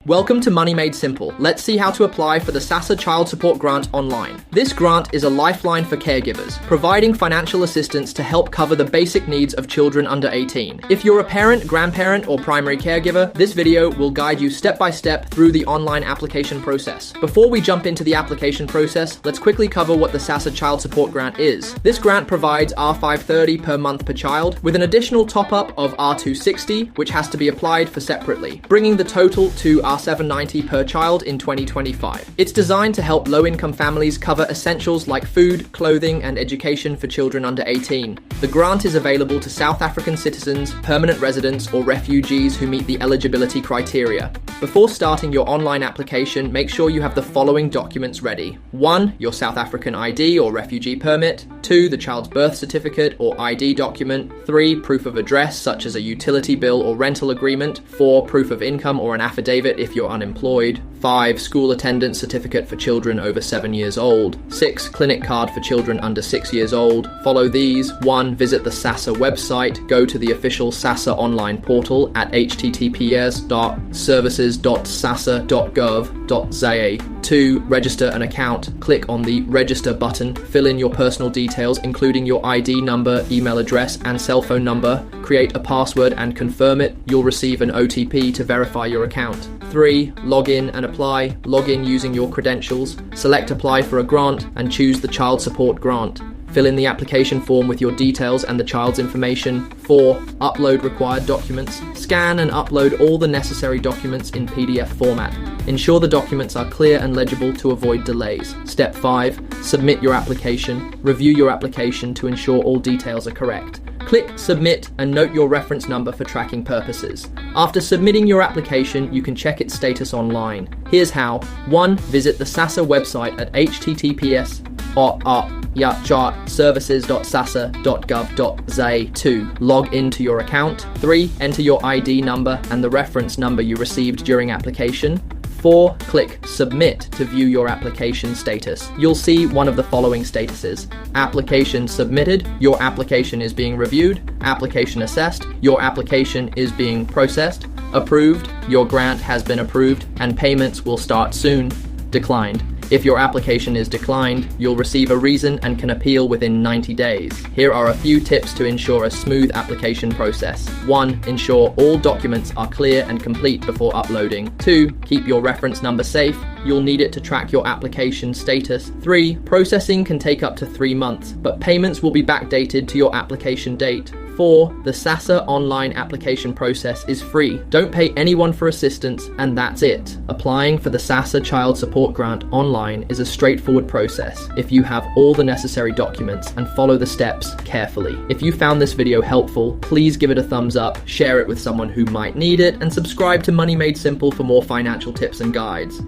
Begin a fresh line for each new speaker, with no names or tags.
Welcome to Money Made Simple. Let's see how to apply for the SASSA Child Support Grant online. This grant is a lifeline for caregivers, providing financial assistance to help cover the basic needs of children under 18. If you're a parent, grandparent, or primary caregiver, this video will guide you step by step through the online application process. Before we jump into the application process, let's quickly cover what the SASSA Child Support Grant is. This grant provides R530 per month per child, with an additional top-up of R260, which has to be applied for separately, bringing the total to R790 per child in 2025. It's designed to help low-income families cover essentials like food, clothing, and education for children under 18. The grant is available to South African citizens, permanent residents, or refugees who meet the eligibility criteria. Before starting your online application, make sure you have the following documents ready. 1. Your South African ID or refugee permit. 2. The child's birth certificate or ID document. 3. Proof of address, such as a utility bill or rental agreement. 4. Proof of income or an affidavit if you're unemployed. 5. School attendance certificate for children over 7 years old. 6. Clinic card for children under 6 years old. Follow these. 1. Visit the SASSA website. Go to the official SASSA online portal at https://services.sassa.gov.za. 2. Register an account. Click on the Register button. Fill in your personal details, including your ID number, email address, and cell phone number. Create a password and confirm it. You'll receive an OTP to verify your account. 3. Log in and apply. Log in using your credentials. Select Apply for a grant and choose the Child Support Grant. Fill in the application form with your details and the child's information. 4. Upload required documents. Scan and upload all the necessary documents in PDF format. Ensure the documents are clear and legible to avoid delays. Step 5. Submit your application. Review your application to ensure all details are correct. Click Submit and note your reference number for tracking purposes. After submitting your application, you can check its status online. Here's how. 1. Visit the SASSA website at https://services.sassa.gov.za. 2. Log into your account. 3. Enter your ID number and the reference number you received during application. 4. Click Submit to view your application status. You'll see one of the following statuses: application submitted, your application is being reviewed; application assessed, your application is being processed; approved, your grant has been approved, and payments will start soon; declined. If your application is declined, you'll receive a reason and can appeal within 90 days. Here are a few tips to ensure a smooth application process. 1. Ensure all documents are clear and complete before uploading. 2. Keep your reference number safe. You'll need it to track your application status. 3. Processing can take up to 3 months, but payments will be backdated to your application date. 4. The SASSA online application process is free. Don't pay anyone for assistance, and that's it. Applying for the SASSA Child Support Grant online is a straightforward process if you have all the necessary documents and follow the steps carefully. If you found this video helpful, please give it a thumbs up, share it with someone who might need it, and subscribe to Money Made Simple for more financial tips and guides.